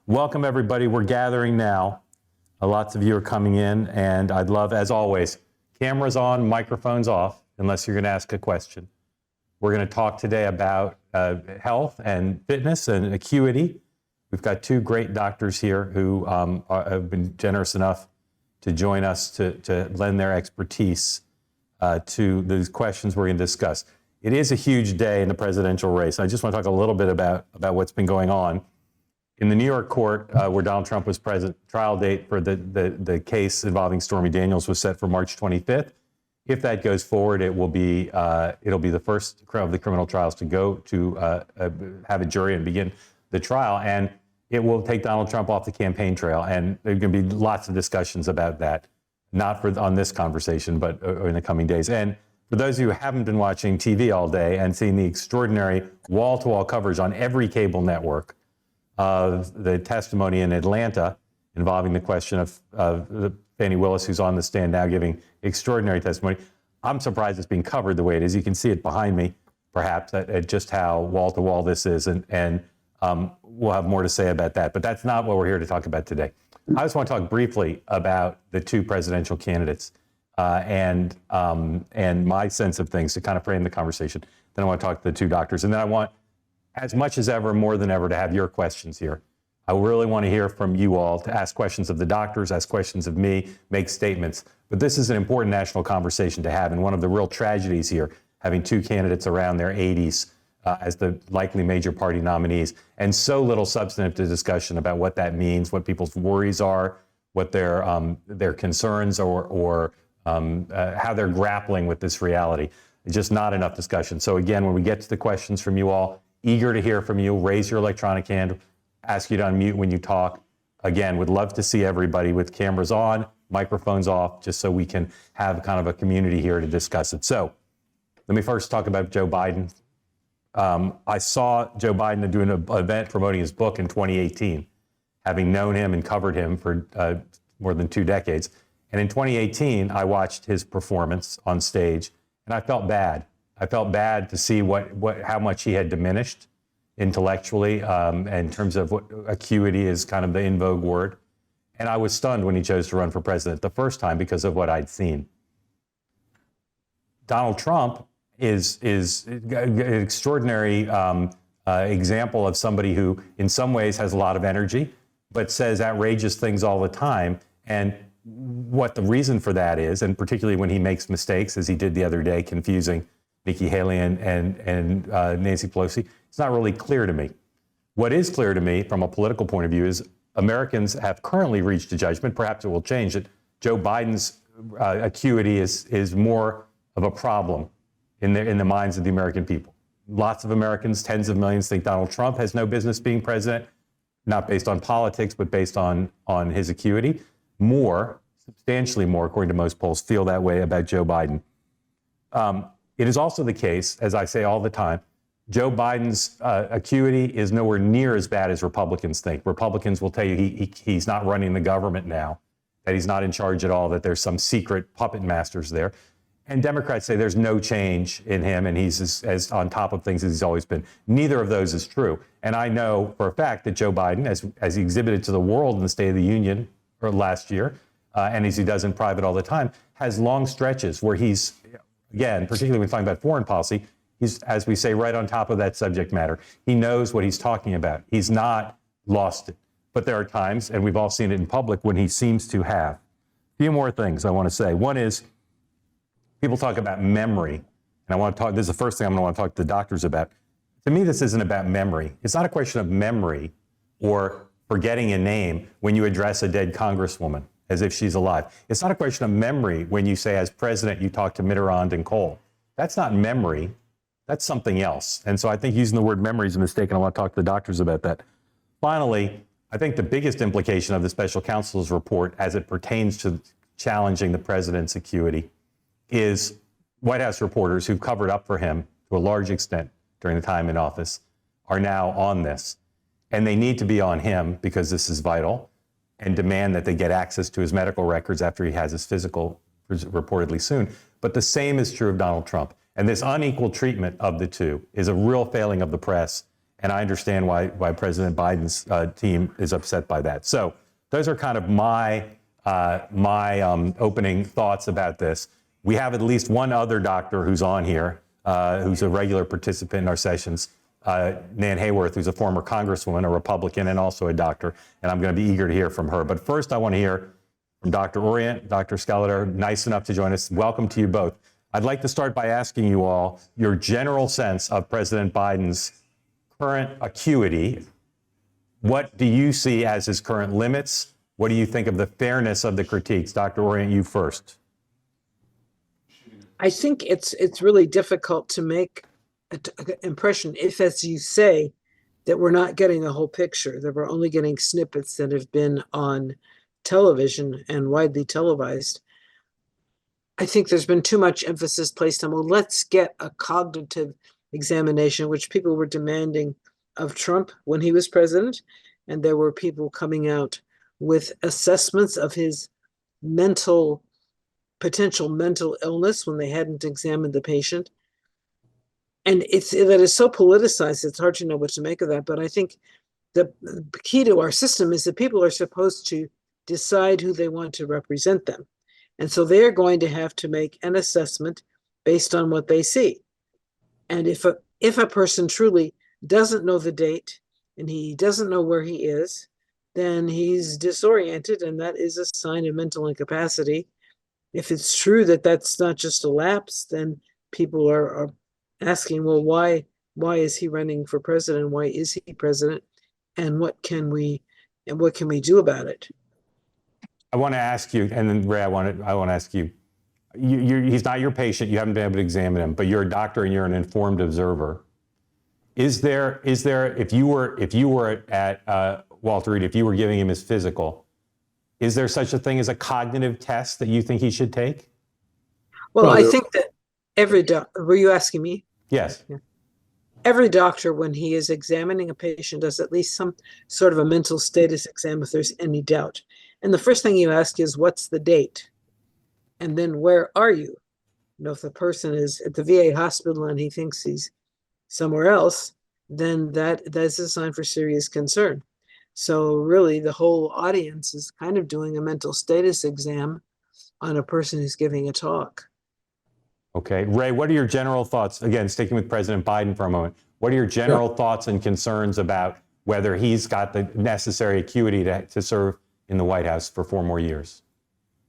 Welcome, everybody. We're gathering now. Lots of you are coming in, and I'd love, as always, cameras on, microphones off, unless you're going to ask a question. We're going to talk today about health and fitness and acuity. We've got two great doctors here who have been generous enough to join us to lend their expertise to these questions we're going to discuss. It is a huge day in the presidential race. I just want to talk a little bit about what's been going on. In the New York court where Donald Trump was present, trial date for the case involving Stormy Daniels was set for March 25th. If that goes forward, it'll be the first of the criminal trials to go to have a jury and begin the trial, and it will take Donald Trump off the campaign trail. And there's going to be lots of discussions about that, not on this conversation, but in the coming days. And for those of you who haven't been watching TV all day and seen the extraordinary wall-to-wall coverage on every cable network of the testimony in Atlanta involving the question of Fannie Willis, who's on the stand now giving extraordinary testimony. I'm surprised it's being covered the way it is. You can see it behind me, perhaps, at just how wall-to-wall this is, and we'll have more to say about that. But that's not what we're here to talk about today. I just want to talk briefly about the two presidential candidates and my sense of things to kind of frame the conversation. Then I want to talk to the two doctors, and then I want, as much as ever, more than ever, to have your questions here. I really want to hear from you all, to ask questions of the doctors, ask questions of me, make statements. But this is an important national conversation to have, and one of the real tragedies here, having two candidates around their 80s as the likely major party nominees, and so little substantive discussion about what that means, what people's worries are, what their concerns or how they're grappling with this reality. It's just not enough discussion. So again, when we get to the questions from you all, eager to hear from you. Raise your electronic hand. Ask you to unmute when you talk. Again, would love to see everybody with cameras on, microphones off, just so we can have kind of a community here to discuss it. So let me first talk about Joe Biden. I saw Joe Biden doing an event promoting his book in 2018, having known him and covered him for more than 2 decades. And in 2018, I watched his performance on stage, and I felt bad. I felt bad to see how much he had diminished intellectually in terms of what acuity is kind of the in vogue word. And I was stunned when he chose to run for president the first time because of what I'd seen. Donald Trump is an extraordinary example of somebody who in some ways has a lot of energy, but says outrageous things all the time. And what the reason for that is, and particularly when he makes mistakes, as he did the other day, confusing Nikki Haley and Nancy Pelosi, it's not really clear to me. What is clear to me from a political point of view is Americans have currently reached a judgment, perhaps it will change, that Joe Biden's acuity is more of a problem in the minds of the American people. Lots of Americans, tens of millions, think Donald Trump has no business being president, not based on politics, but based on his acuity. More, substantially more, according to most polls, feel that way about Joe Biden. It is also the case, as I say all the time, Joe Biden's acuity is nowhere near as bad as Republicans think. Republicans will tell you he's not running the government now, that he's not in charge at all, that there's some secret puppet masters there. And Democrats say there's no change in him and he's as on top of things as he's always been. Neither of those is true. And I know for a fact that Joe Biden, as he exhibited to the world in the State of the Union last year, and as he does in private all the time, has long stretches where he's, again, particularly when talking about foreign policy, he's, as we say, right on top of that subject matter. He knows what he's talking about. He's not lost it. But there are times, and we've all seen it in public, when he seems to have. A few more things I want to say. One is, people talk about memory, and I want to talk, this is the first thing I'm going to want to talk to the doctors about. To me, this isn't about memory. It's not a question of memory or forgetting a name when you address a dead congresswoman as if she's alive. It's not a question of memory when you say, as president, you talk to Mitterrand and Kohl. That's not memory. That's something else. And so I think using the word memory is a mistake, and I want to talk to the doctors about that. Finally, I think the biggest implication of the special counsel's report as it pertains to challenging the president's acuity is White House reporters who've covered up for him to a large extent during the time in office are now on this. And they need to be on him because this is vital, and demand that they get access to his medical records after he has his physical reportedly soon. But the same is true of Donald Trump. And this unequal treatment of the two is a real failing of the press And I understand why President Biden's team is upset by that. So those are kind of my opening thoughts about this. We have at least one other doctor who's on here, who's a regular participant in our sessions, Nan Hayworth, who's a former congresswoman, a Republican, and also a doctor. And I'm going to be eager to hear from her. But first, I want to hear from Dr. Orient, Dr. Skeletor, nice enough to join us. Welcome to you both. I'd like to start by asking you all your general sense of President Biden's current acuity. What do you see as his current limits? What do you think of the fairness of the critiques? Dr. Orient, you first. I think it's really difficult to make an impression if, as you say, that we're not getting a whole picture, that we're only getting snippets that have been on television and widely televised. I think there's been too much emphasis placed on, well, let's get a cognitive examination, which people were demanding of Trump when he was president. And there were people coming out with assessments of his potential mental illness when they hadn't examined the patient. And that is so politicized, it's hard to know what to make of that. But I think the key to our system is that people are supposed to decide who they want to represent them. And so they're going to have to make an assessment based on what they see. And if a person truly doesn't know the date and he doesn't know where he is, then he's disoriented, and that is a sign of mental incapacity. If it's true that that's not just a lapse, then people are asking, well, why is he running for president? Why is he president? And what can we do about it? I want to ask you, and then Ray, I want to ask you. He's not your patient. You haven't been able to examine him, but you're a doctor and you're an informed observer. Is there if you were at Walter Reed, if you were giving him his physical, is there such a thing as a cognitive test that you think he should take? Well, I think that every doctor. Were you asking me? Yes. Yeah. Every doctor, when he is examining a patient, does at least some sort of a mental status exam if there's any doubt. And the first thing you ask is, what's the date? And then, where are you? If the person is at the VA hospital and he thinks he's somewhere else, then that's a sign for serious concern. So really, the whole audience is kind of doing a mental status exam on a person who's giving a talk. Okay. Ray, what are your general thoughts? Again, sticking with President Biden for a moment. What are your general thoughts and concerns about whether he's got the necessary acuity to serve in the White House for 4 more years?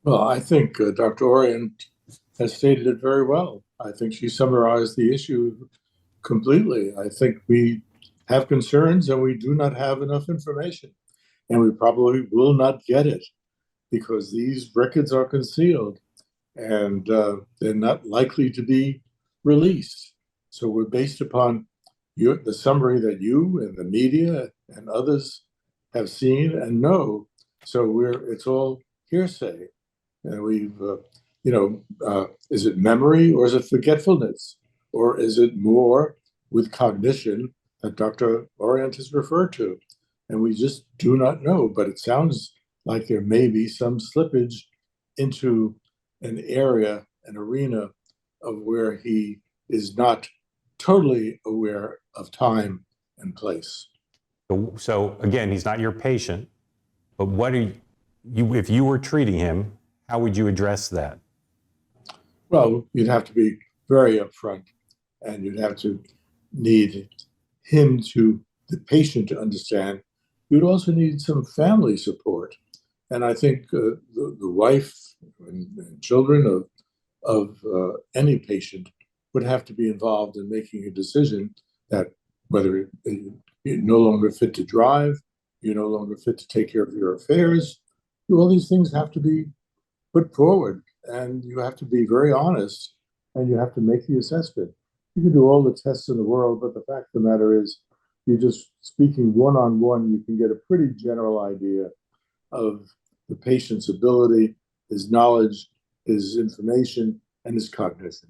Well, I think Dr. Orient has stated it very well. I think she summarized the issue completely. I think we have concerns and we do not have enough information. And we probably will not get it because these records are concealed and they're not likely to be released. So we're based upon the summary that you and the media and others have seen and know. So it's all hearsay. And we've, is it memory or is it forgetfulness? Or is it more with cognition that Dr. Orient has referred to? And we just do not know, but it sounds like there may be some slippage into an area, an arena of where he is not totally aware of time and place. So again, he's not your patient, but what are you, if you were treating him, how would you address that? Well, you'd have to be very upfront and you'd have to need the patient to understand. You'd also need some family support. And I think the wife and children of any patient would have to be involved in making a decision that whether you're no longer fit to drive, you're no longer fit to take care of your affairs, all these things have to be put forward and you have to be very honest and you have to make the assessment. You can do all the tests in the world, but the fact of the matter is you're just speaking one-on-one, you can get a pretty general idea of the patient's ability, his knowledge, his information, and his cognition.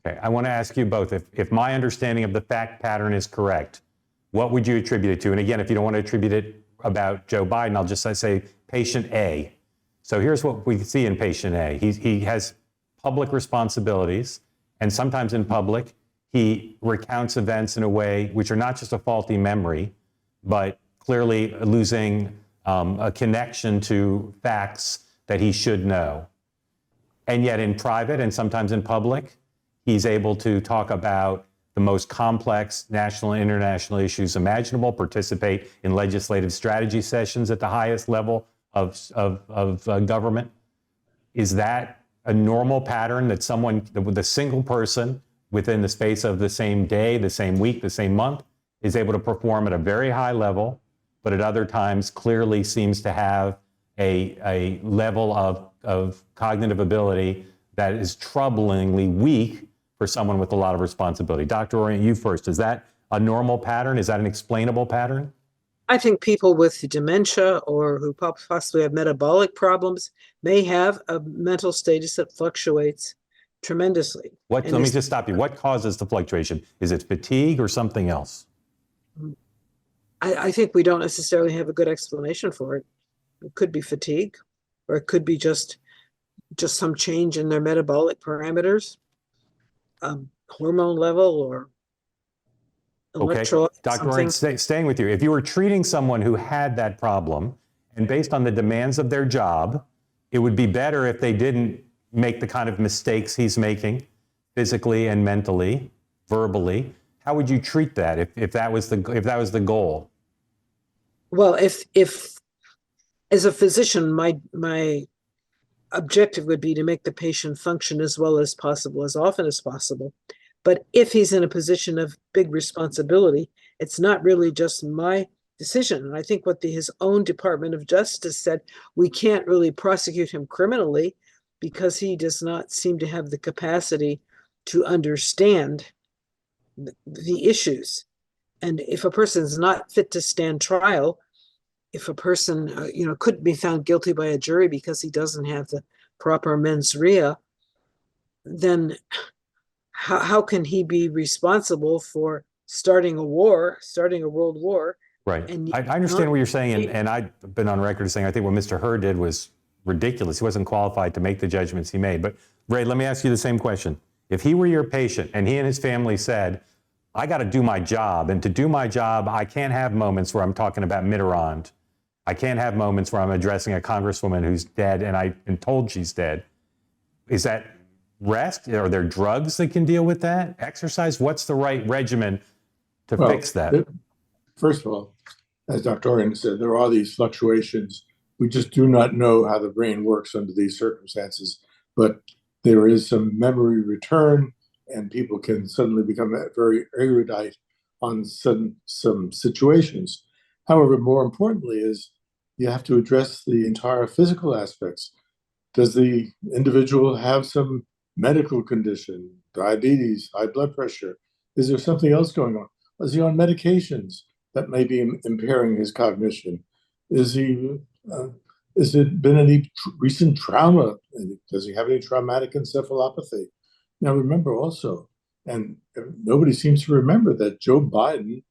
Okay, I want to ask you both, if my understanding of the fact pattern is correct, what would you attribute it to? And again, if you don't want to attribute it about Joe Biden, I'll just say patient A. So here's what we see in patient A. He has public responsibilities, and sometimes in public, he recounts events in a way which are not just a faulty memory, but clearly losing a connection to facts that he should know. And yet in private and sometimes in public, he's able to talk about the most complex national and international issues imaginable, participate in legislative strategy sessions at the highest level of government. Is that a normal pattern that someone, with a single person within the space of the same day, the same week, the same month, is able to perform at a very high level, but at other times clearly seems to have a level of cognitive ability that is troublingly weak for someone with a lot of responsibility? Dr. Orient, you first. Is that a normal pattern? Is that an explainable pattern? I think people with dementia or who possibly have metabolic problems may have a mental status that fluctuates tremendously. Let me just stop you. What causes the fluctuation? Is it fatigue or something else? I think we don't necessarily have a good explanation for it. It could be fatigue, or it could be just some change in their metabolic parameters, hormone level, or electrolyte. Dr. Orient, staying with you. If you were treating someone who had that problem, and based on the demands of their job, it would be better if they didn't make the kind of mistakes he's making, physically and mentally, verbally. How would you treat that if that was the goal? Well, if as a physician, my objective would be to make the patient function as well as possible, as often as possible. But if he's in a position of big responsibility, it's not really just my decision. And I think what his own Department of Justice said, we can't really prosecute him criminally because he does not seem to have the capacity to understand the issues. And if a person is not fit to stand trial, if a person couldn't be found guilty by a jury because he doesn't have the proper mens rea, then how can he be responsible for starting a world war? Right. I understand what you're saying, and I've been on record saying I think what Mr. Hurd did was ridiculous. He wasn't qualified to make the judgments he made. But Ray, let me ask you the same question. If he were your patient and he and his family said, I got to do my job, and to do my job, I can't have moments where I'm talking about Mitterrand. I can't have moments where I'm addressing a congresswoman who's dead and I've been told she's dead. Is that rest? Are there drugs that can deal with that? Exercise? What's the right regimen to fix that? First of all, as Dr. Orient said, there are these fluctuations. We just do not know how the brain works under these circumstances, but there is some memory return, and people can suddenly become very erudite on some situations. However, more importantly is you have to address the entire physical aspects. Does the individual have some medical condition, diabetes, high blood pressure? Is there something else going on? Is he on medications that may be impairing his cognition? Has there been any recent trauma? Does he have any traumatic encephalopathy? Now, remember also, and nobody seems to remember, that Joe Biden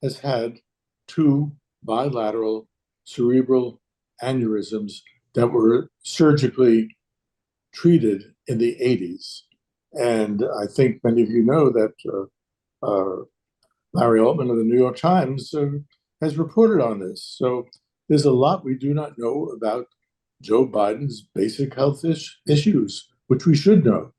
has had 2 bilateral cerebral aneurysms that were surgically treated in the 80s. And I think many of you know that Larry Altman of the New York Times has reported on this. So there's a lot we do not know about Joe Biden's basic health issues, which we should know.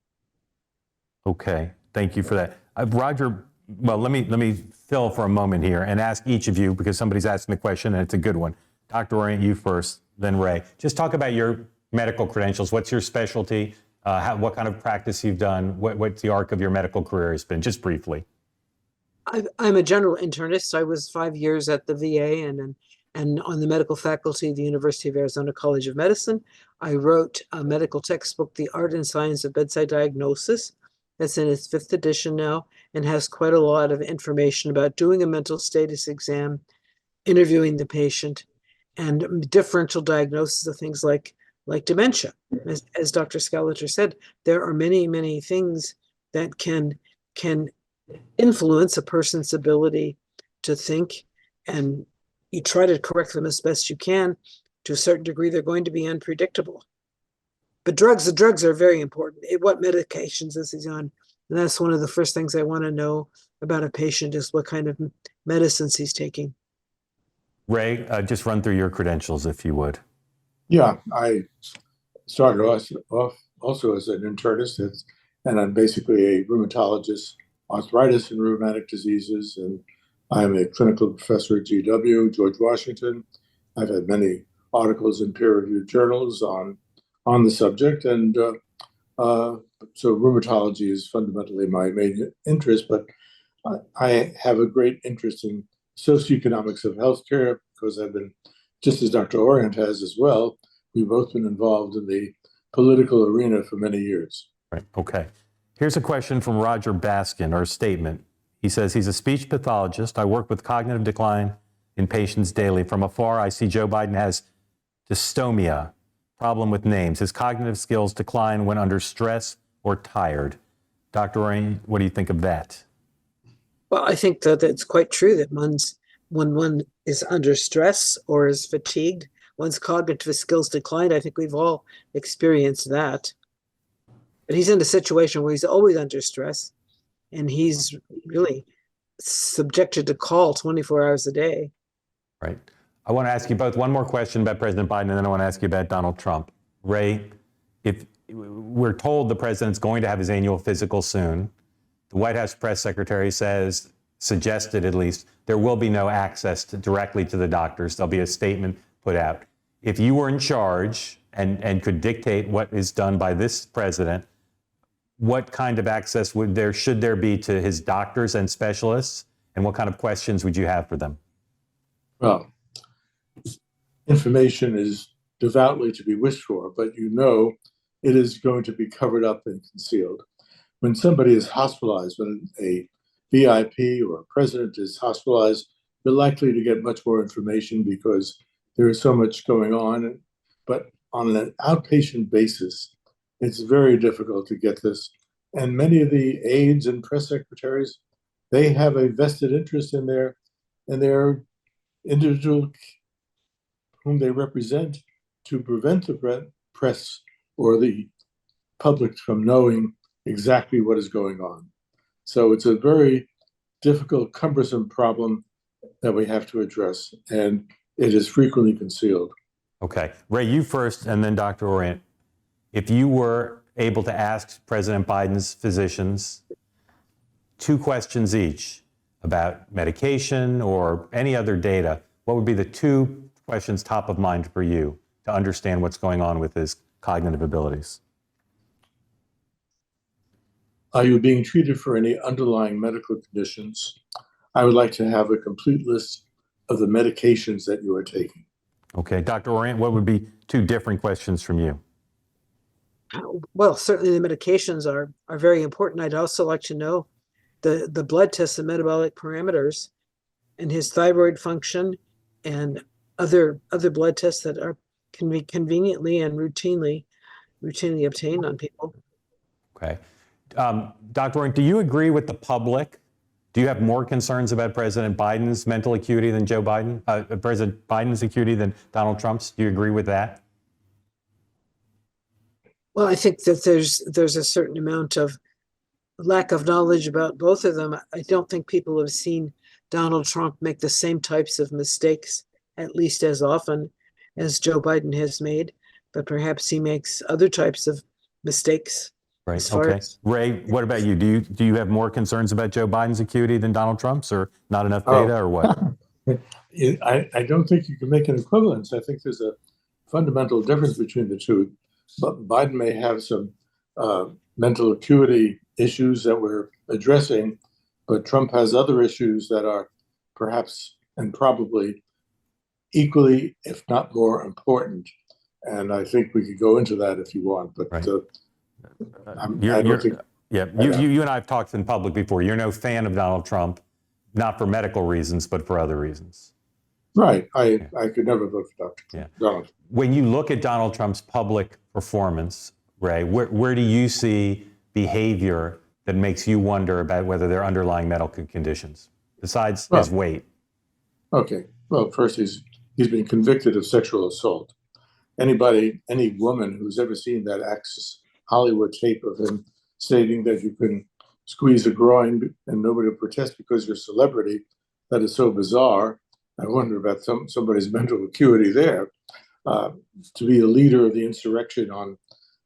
Okay, thank you for that. Roger, well, let me fill for a moment here and ask each of you, because somebody's asking the question and it's a good one. Dr. Orient, you first, then Ray. Just talk about your medical credentials. What's your specialty? What kind of practice you've done? What's the arc of your medical career has been? Just briefly. I'm a general internist. I was 5 years at the VA and on the medical faculty of the University of Arizona College of Medicine. I wrote a medical textbook, The Art and Science of Bedside Diagnosis. That's in its 5th edition now and has quite a lot of information about doing a mental status exam, interviewing the patient, and differential diagnosis of things like dementia. As Dr. Skeletor said, there are many, many things that can influence a person's ability to think, and you try to correct them as best you can. To a certain degree, they're going to be unpredictable. But the drugs are very important. What medications is he on? And that's one of the first things I want to know about a patient is what kind of medicines he's taking. Ray, just run through your credentials if you would. Yeah, I started off also as an internist, and I'm basically a rheumatologist, arthritis and rheumatic diseases, and I'm a clinical professor at GW, George Washington. I've had many articles in peer-reviewed journals on the subject, and so rheumatology is fundamentally my main interest, but I have a great interest in socioeconomics of healthcare because I've been, just as Dr. Orient has as well, we've both been involved in the political arena for many years. Right. Okay. Here's a question from Roger Baskin, or a statement. He says, he's a speech pathologist. I work with cognitive decline in patients daily. From afar, I see Joe Biden has dystomia, problem with names. His cognitive skills decline when under stress or tired. Dr. Orient, what do you think of that? Well, I think that it's quite true that when one is under stress or is fatigued, one's cognitive skills decline. I think we've all experienced that. But he's in a situation where he's always under stress, and he's really subjected to call 24 hours a day. Right. I want to ask you both one more question about President Biden, and then I want to ask you about Donald Trump. Ray, if we're told the president's going to have his annual physical soon, the White House press secretary suggested at least, there will be no access directly to the doctors. There'll be a statement put out. If you were in charge and could dictate what is done by this president, what kind of access should there be to his doctors and specialists, and what kind of questions would you have for them? Well, information is devoutly to be wished for, but it is going to be covered up and concealed. When somebody is hospitalized, when a VIP or a president is hospitalized, you're likely to get much more information because there is so much going on. But on an outpatient basis, it's very difficult to get this. And many of the aides and press secretaries, they have a vested interest in their individual whom they represent to prevent the press or the public from knowing exactly what is going on. So it's a very difficult, cumbersome problem that we have to address, and it is frequently concealed. Okay. Ray, you first, and then Dr. Orient. If you were able to ask President Biden's physicians 2 questions each about medication or any other data, what would be the 2 questions top of mind for you to understand what's going on with his cognitive abilities? Are you being treated for any underlying medical conditions? I would like to have a complete list of the medications that you are taking. Okay. Dr. Orient, what would be 2 different questions from you? Well, certainly the medications are very important. I'd also like to know the blood tests and metabolic parameters and his thyroid function and other blood tests that can be conveniently and routinely obtained on people. Okay. Dr. Orient, do you agree with the public? Do you have more concerns about President Biden's mental acuity than Joe Biden, President Biden's acuity than Donald Trump's? Do you agree with that? Well, I think that there's a certain amount of lack of knowledge about both of them. I don't think people have seen Donald Trump make the same types of mistakes, at least as often as Joe Biden has made, but perhaps he makes other types of mistakes. Right. Okay. Ray, what about you? Do you have more concerns about Joe Biden's acuity than Donald Trump's, or not enough data, or what? I don't think you can make an equivalence. I think there's a fundamental difference between the two. But Biden may have some mental acuity issues that we're addressing, but Trump has other issues that are perhaps and probably equally, if not more important. And I think we could go into that if you want. But right. I don't think. Yeah, you and I have talked in public before. You're no fan of Donald Trump, not for medical reasons, but for other reasons. Right. I could never vote for Dr. Donald. When you look at Donald Trump's public performance, Ray, where do you see behavior that makes you wonder about whether there are underlying medical conditions besides his weight? Okay. Well, first, he's been convicted of sexual assault. Any woman who's ever seen that Access Hollywood tape of him stating that you can squeeze a groin and nobody will protest because you're a celebrity. That is so bizarre. I wonder about somebody's mental acuity there. To be a leader of the insurrection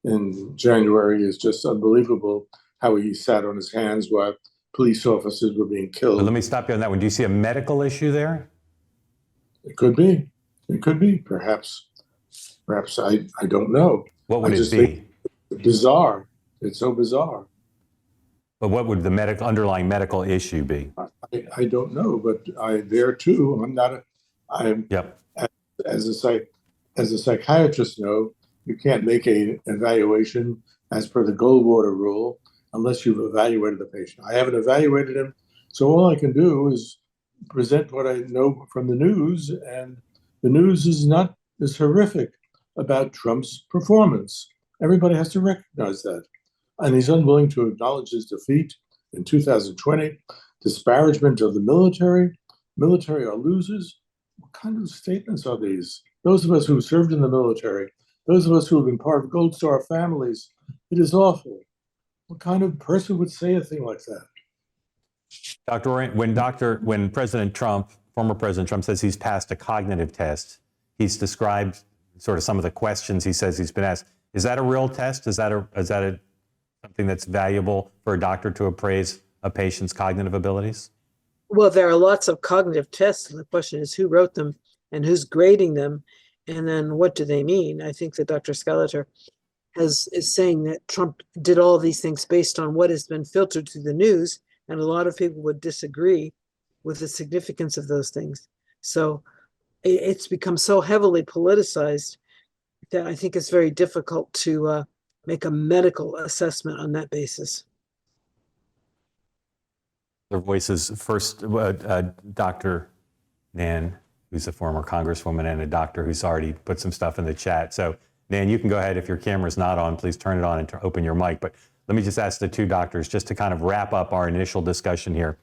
in January is just unbelievable. How he sat on his hands while police officers were being killed. But let me stop you on that one. Do you see a medical issue there? It could be. It could be. Perhaps I don't know. What would I it just be? think it's bizarre. It's so bizarre. But what would the underlying medical issue be? I don't know, but there too. I'm Yep. as a psychiatrist know, you can't make an evaluation as per the Goldwater rule unless you've evaluated the patient. I haven't evaluated him, so all I can do is present what I know from the news, and the news is horrific about Trump's performance. Everybody has to recognize that. And he's unwilling to acknowledge his defeat in 2020, disparagement of the military. Military are losers. What kind of statements are these? Those of us who served in the military, those of us who have been part of Gold Star families, it is awful. What kind of person would say a thing like that? Dr. Orient, when President Trump, former President Trump, says he's passed a cognitive test, he's described sort of some of the questions he says he's been asked. Is that a real test? Is that something that's valuable for a doctor to appraise a patient's cognitive abilities? Well, there are lots of cognitive tests, and the question is who wrote them and who's grading them, and then what do they mean? I think that Dr. Skeletor is saying that Trump did all these things based on what has been filtered through the news, and a lot of people would disagree with the significance of those things. So it's become so heavily politicized that I think it's very difficult to make a medical assessment on that basis. Their voices first, Dr. Nan, who's a former congresswoman and a doctor who's already put some stuff in the chat. So Nan, you can go ahead. If your camera's not on, please turn it on and open your mic. But let me just ask the two doctors, just to kind of wrap up our initial discussion here.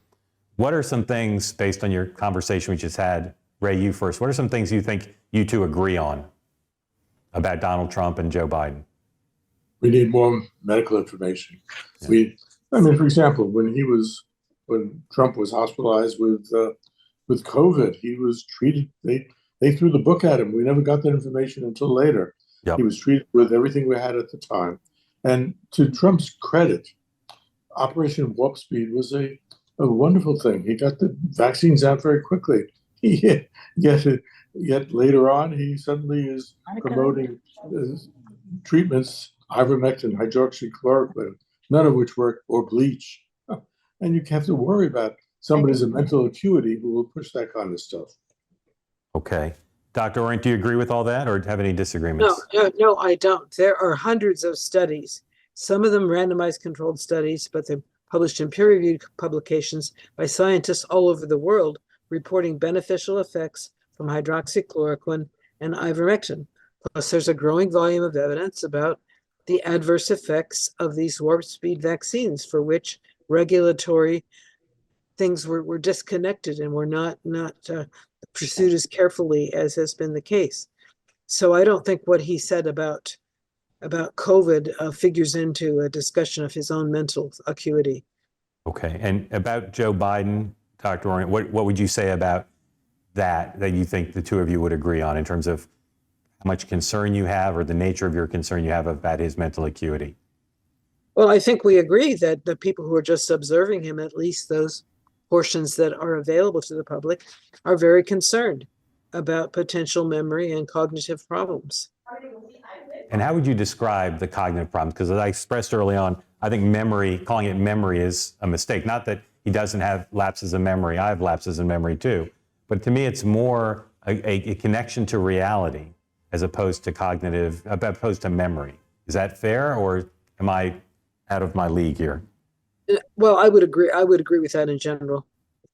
What are some things, based on your conversation we just had, Ray, you first, what are some things you think you two agree on about Donald Trump and Joe Biden? We need more medical information. Yeah. For example, when Trump was hospitalized with COVID, he was treated. They threw the book at him. We never got that information until later. Yep. He was treated with everything we had at the time. And to Trump's credit, Operation Warp Speed was a wonderful thing. He got the vaccines out very quickly. Yet later on, he suddenly is promoting treatments, ivermectin, hydroxychloroquine, none of which work, or bleach. And you have to worry about somebody's mental acuity who will push that kind of stuff. Okay. Dr. Orient, do you agree with all that or have any disagreements? No, I don't. There are hundreds of studies, some of them randomized controlled studies, but they're published in peer-reviewed publications by scientists all over the world reporting beneficial effects from hydroxychloroquine and ivermectin. Plus, there's a growing volume of evidence about the adverse effects of these warp speed vaccines, for which regulatory things were disconnected and were not pursued as carefully as has been the case. So I don't think what he said about COVID figures into a discussion of his own mental acuity. Okay, and about Joe Biden, Dr. Orient, what would you say about that you think the two of you would agree on in terms of how much concern you have or the nature of your concern you have about his mental acuity? Well, I think we agree that the people who are just observing him, at least those portions that are available to the public, are very concerned about potential memory and cognitive problems. And how would you describe the cognitive problems? Because as I expressed early on, I think calling it memory is a mistake. Not that he doesn't have lapses in memory. I have lapses in memory too. But to me, it's more a connection to reality as opposed to memory. Is that fair, or am I out of my league here? Well, I would agree. I would agree with that in general.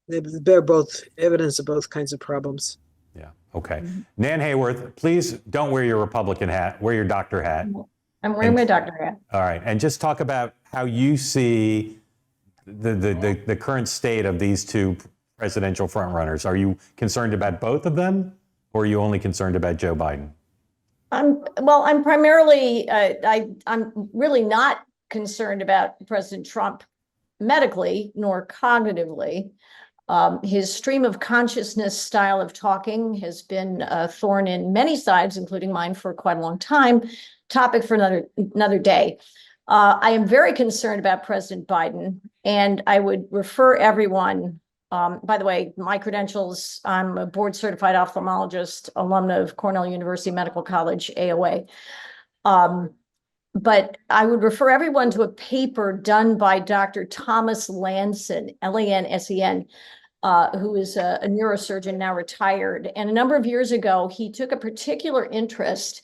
They bear both evidence of both kinds of problems. Yeah. Okay. Mm-hmm. Nan Hayworth, please don't wear your Republican hat. Wear your doctor hat. I'm wearing my doctor hat. All right. And just talk about how you see the current state of these two presidential frontrunners. Are you concerned about both of them, or are you only concerned about Joe Biden? I'm primarily, I'm really not concerned about President Trump medically nor cognitively. His stream of consciousness style of talking has been a thorn in many sides, including mine, for quite a long time. Topic for another day. I am very concerned about President Biden, and I would refer everyone. By the way, my credentials: I'm a board certified ophthalmologist, alumna of Cornell University Medical College, AOA. But I would refer everyone to a paper done by Dr. Thomas Lansen, Lansen, who is a neurosurgeon, now retired. And a number of years ago, he took a particular interest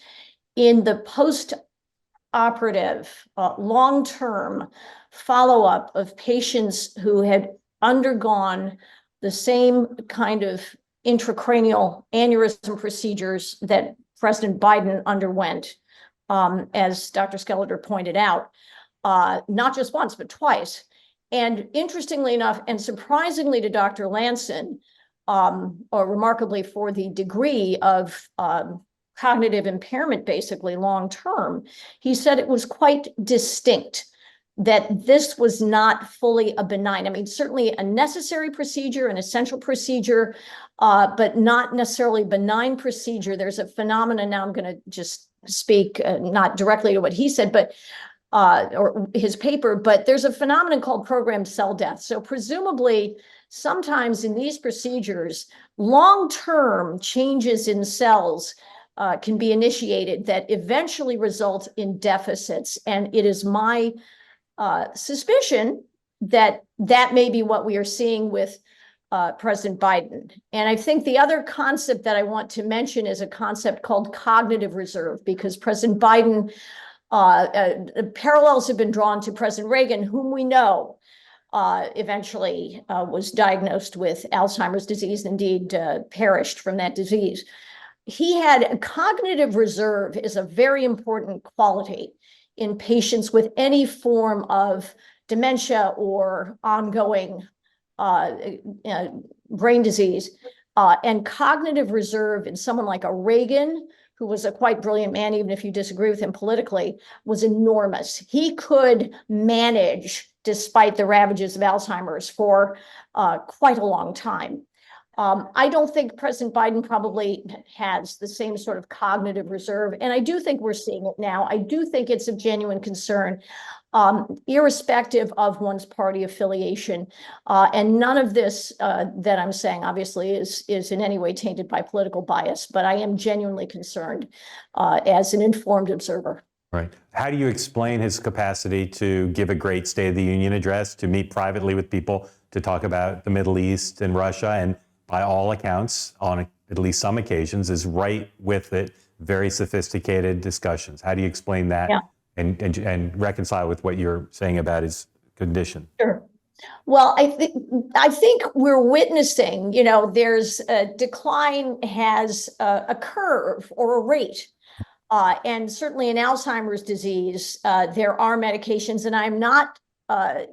in the post-operative, long-term follow-up of patients who had undergone the same kind of intracranial aneurysm procedures that President Biden underwent. As Dr. Skeletor pointed out, not just once, but twice. And interestingly enough, and surprisingly to Dr. Lansen, or remarkably for the degree of cognitive impairment, basically long-term, he said it was quite distinct, that this was not fully a benign, I mean, certainly a necessary procedure, an essential procedure, but not necessarily benign procedure. There's a phenomenon, now I'm going to just speak not directly to what he said, but or his paper, but there's a phenomenon called programmed cell death. So presumably, sometimes in these procedures, long-term changes in cells can be initiated that eventually result in deficits. And it is my suspicion that that may be what we are seeing with President Biden. And I think the other concept that I want to mention is a concept called cognitive reserve, because President Biden, parallels have been drawn to President Reagan, whom we know eventually was diagnosed with Alzheimer's disease, indeed perished from that disease. He had a cognitive reserve is a very important quality in patients with any form of dementia or ongoing brain disease, and cognitive reserve in someone like a Reagan, who was a quite brilliant man, even if you disagree with him politically, was enormous. He could manage, despite the ravages of Alzheimer's, for quite a long time. I don't think President Biden probably has the same sort of cognitive reserve, and I do think we're seeing it now. I do think it's of genuine concern, irrespective of one's party affiliation. And none of this that I'm saying, obviously, is in any way tainted by political bias, but I am genuinely concerned as an informed observer. Right. How do you explain his capacity to give a great State of the Union address, to meet privately with people, to talk about the Middle East and Russia, and by all accounts, on at least some occasions, is right with it, very sophisticated discussions? How do you explain that? Yeah. And reconcile with what you're saying about his condition? Sure. Well, I think we're witnessing, there's a decline, has a curve or a rate. And certainly in Alzheimer's disease, there are medications, and I'm not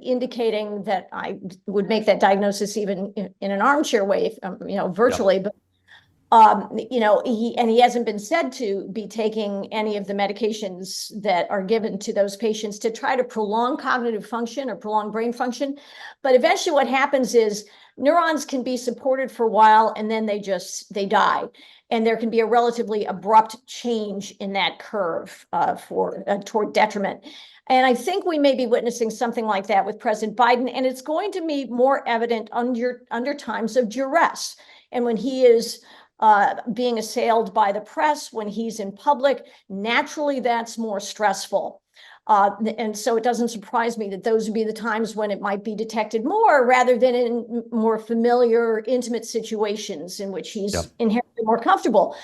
indicating that I would make that diagnosis even in an armchair way, virtually, but he hasn't been said to be taking any of the medications that are given to those patients to try to prolong cognitive function or prolong brain function. But eventually what happens is neurons can be supported for a while, and then they die. And there can be a relatively abrupt change in that curve toward detriment. And I think we may be witnessing something like that with President Biden, and it's going to be more evident under times of duress. And when he is being assailed by the press, when he's in public, naturally that's more stressful. And so it doesn't surprise me that those would be the times when it might be detected more, rather than in more familiar, intimate situations in which he's inherently more comfortable.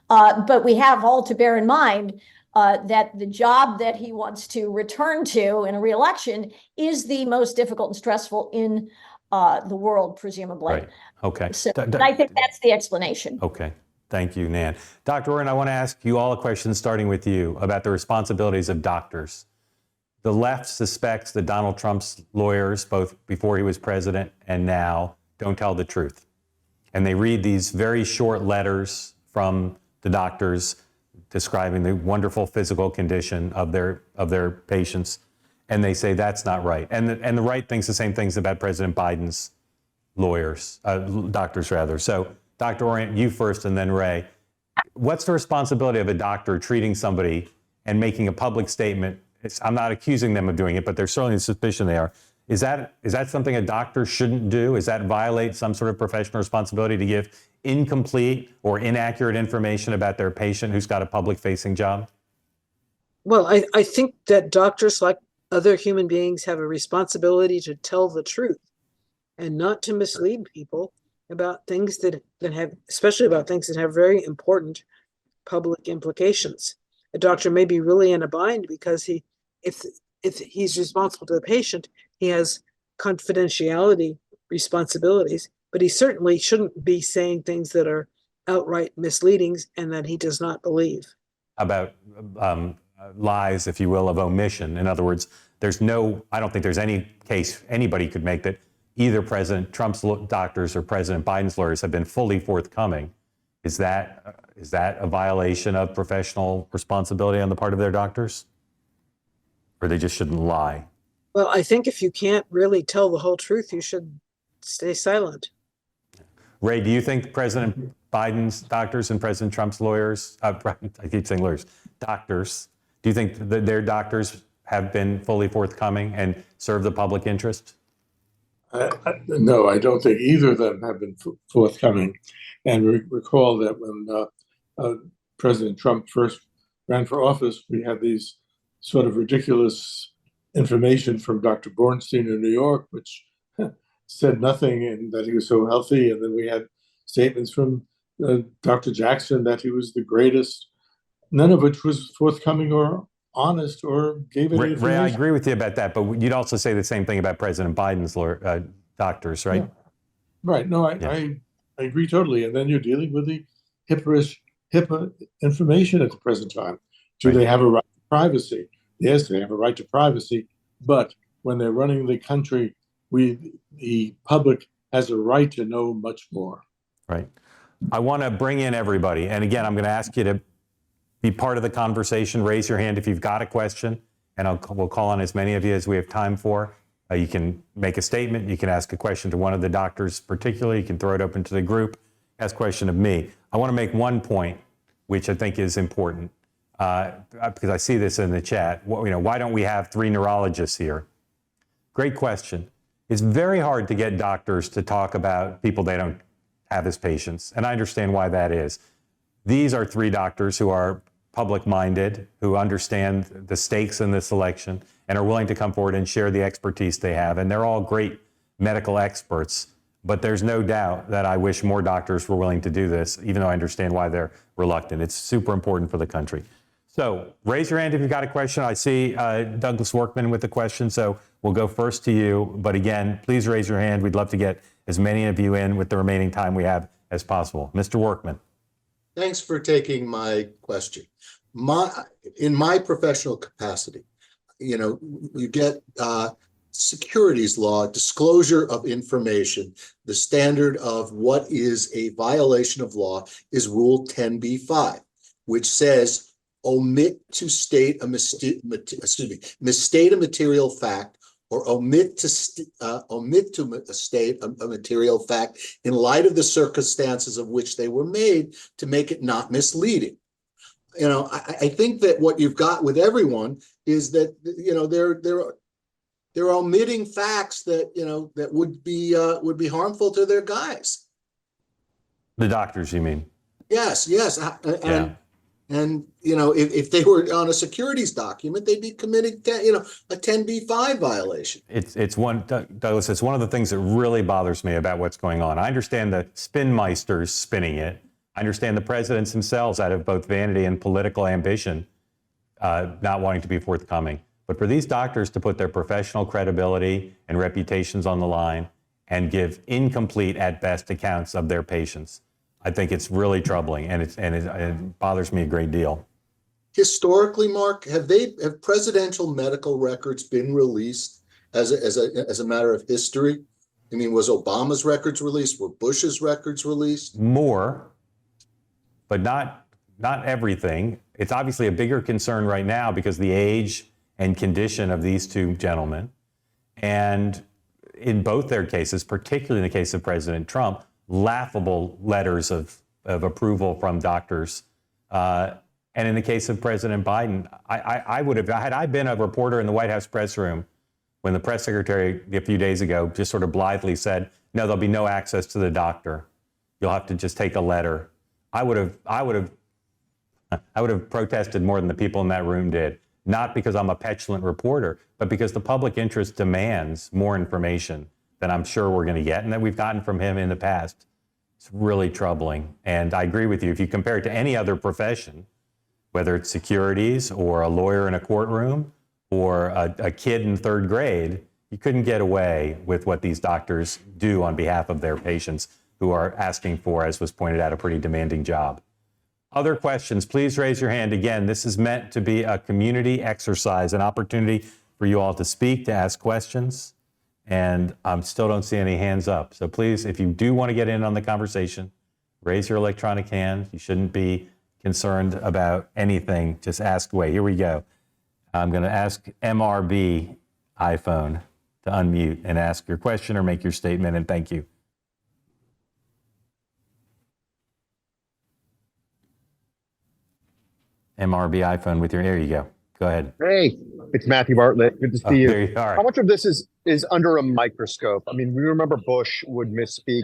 But we have all to bear in mind that the job that he wants to return to in a re-election is the most difficult and stressful in the world, presumably. Right. Okay. So I think that's the explanation. Okay. Thank you, Nan. Dr. Oren, I want to ask you all a question, starting with you, about the responsibilities of doctors. The left suspects that Donald Trump's lawyers, both before he was president and now, don't tell the truth. And they read these very short letters from the doctors describing the wonderful physical condition of their patients. and they say that's not right. And the right thinks the same things about President Biden's lawyers, doctors rather. So Dr. Orient, you first and then Ray. What's the responsibility of a doctor treating somebody and making a public statement? I'm not accusing them of doing it, but there's certainly a suspicion they are. Is that something a doctor shouldn't do? Is that violate some sort of professional responsibility to give incomplete or inaccurate information about their patient who's got a public-facing job? Well, I think that doctors, like other human beings, have a responsibility to tell the truth and not to mislead people about things that have, especially about things that have very important public implications. A doctor may be really in a bind because if he's responsible to the patient, he has confidentiality responsibilities, but he certainly shouldn't be saying things that are outright misleading and that he does not believe. About lies, if you will, of omission. In other words, I don't think there's any case anybody could make that either President Trump's doctors or President Biden's lawyers have been fully forthcoming. Is that a violation of professional responsibility on the part of their doctors? Or they just shouldn't lie? Well, I think if you can't really tell the whole truth, you should stay silent. Ray, do you think President Biden's doctors and President Trump's lawyers, I keep saying lawyers, doctors, do you think that their doctors have been fully forthcoming and serve the public interest? No, I don't think either of them have been forthcoming. And recall that when President Trump first ran for office, we had these sort of ridiculous information from Dr. Bornstein in New York, which said nothing and that he was so healthy. And then we had statements from Dr. Jackson that he was the greatest, none of which was forthcoming or honest or gave any information. Ray, I agree with you about that, but you'd also say the same thing about President Biden's doctors, right? Yeah. Right. No, I agree totally. And then you're dealing with the HIPAA information at the present time. Do they have a right to privacy? Yes, they have a right to privacy, but when they're running the country, the public has a right to know much more. Right. I want to bring in everybody. And again, I'm going to ask you to be part of the conversation. Raise your hand if you've got a question, and we'll call on as many of you as we have time for. You can make a statement. You can ask a question to one of the doctors particularly. You can throw it open to the group. Ask a question of me. I want to make one point, which I think is important, because I see this in the chat. Why don't we have 3 neurologists here? Great question. It's very hard to get doctors to talk about people they don't have as patients, and I understand why that is. These are 3 doctors who are public-minded, who understand the stakes in this election, and are willing to come forward and share the expertise they have. And they're all great medical experts, but there's no doubt that I wish more doctors were willing to do this, even though I understand why they're reluctant. It's super important for the country. So raise your hand if you've got a question. I see Douglas Workman with a question, so we'll go first to you. But again, please raise your hand. We'd love to get as many of you in with the remaining time we have as possible. Mr. Workman. Thanks for taking my question. In my professional capacity, you get securities law, disclosure of information. The standard of what is a violation of law is Rule 10b-5, which says omit to state misstate a material fact, or omit to state a material fact in light of the circumstances of which they were made, to make it not misleading. I think that what you've got with everyone is that they're omitting facts that that would be harmful to their guys. The doctors, you mean? Yes. Yeah. And if they were on a securities document, they'd be committing a 10b-5 violation. It's one, Douglas, it's one of the things that really bothers me about what's going on. I understand the spinmeisters spinning it. I understand the presidents themselves, out of both vanity and political ambition, not wanting to be forthcoming. But for these doctors to put their professional credibility and reputations on the line and give incomplete, at best, accounts of their patients, I think it's really troubling, and it bothers me a great deal. Historically, Mark, have presidential medical records been released as a matter of history? I mean, was Obama's records released? Were Bush's records released? More, but not everything. It's obviously a bigger concern right now because the age and condition of these two gentlemen. And in both their cases, particularly in the case of President Trump, laughable letters of approval from doctors. And in the case of President Biden, I would have, had I been a reporter in the White House press room when the press secretary a few days ago just sort of blithely said, no, there'll be no access to the doctor. You'll have to just take a letter. I would have protested more than the people in that room did. Not because I'm a petulant reporter, but because the public interest demands more information than I'm sure we're going to get and that we've gotten from him in the past. It's really troubling. And I agree with you. If you compare it to any other profession, whether it's securities or a lawyer in a courtroom or a kid in third grade, you couldn't get away with what these doctors do on behalf of their patients who are asking for, as was pointed out, a pretty demanding job. Other questions, please raise your hand. Again, this is meant to be a community exercise, an opportunity for you all to speak, to ask questions. And I still don't see any hands up. So please, if you do want to get in on the conversation, raise your electronic hand. You shouldn't be concerned about anything. Just ask away. Here we go. I'm going to ask MRB iPhone to unmute and ask your question or make your statement, and thank you. MRB iPhone with your, there you go. Go ahead. Hey, it's Matthew Bartlett. Good to see you. There you are. How much of this is under a microscope? I mean, we remember Bush would misspeak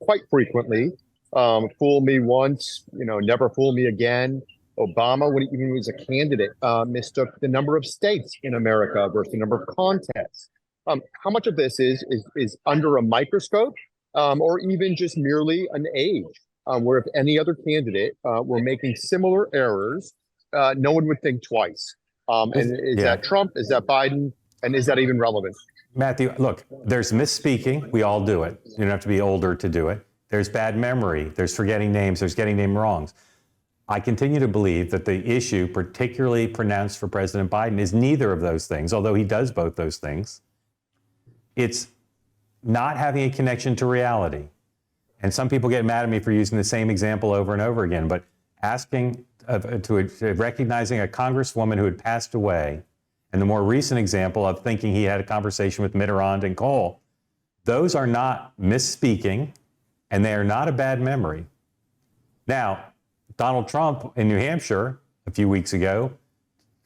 quite frequently. Fool me once, never fool me again. Obama, when he even was a candidate, mistook the number of states in America versus the number of contests. How much of this is under a microscope, or even just merely an age, where if any other candidate were making similar errors, no one would think twice. And is that Trump? Is that Biden? And is that even relevant? Matthew, look, there's misspeaking. We all do it. You don't have to be older to do it. There's bad memory. There's forgetting names. There's getting name wrongs. I continue to believe that the issue, particularly pronounced for President Biden, is neither of those things, although he does both those things. It's not having a connection to reality. And some people get mad at me for using the same example over and over again, but asking to recognizing a congresswoman who had passed away, and the more recent example of thinking he had a conversation with Mitterrand and Kohl, those are not misspeaking, and they are not a bad memory. Now, Donald Trump in New Hampshire a few weeks ago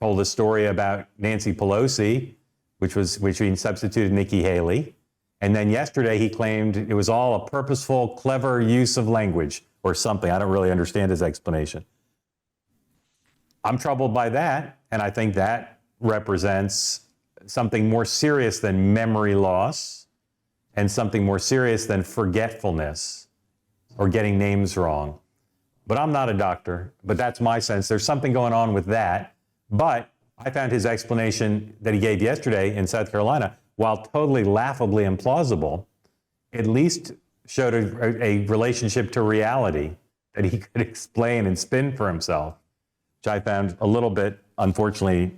told a story about Nancy Pelosi, which he substituted Nikki Haley. And then yesterday he claimed it was all a purposeful, clever use of language or something. I don't really understand his explanation. I'm troubled by that, and I think that represents something more serious than memory loss and something more serious than forgetfulness or getting names wrong. But I'm not a doctor, but that's my sense. There's something going on with that. But I found his explanation that he gave yesterday in South Carolina, while totally laughably implausible, at least showed a relationship to reality that he could explain and spin for himself, which I found a little bit, unfortunately,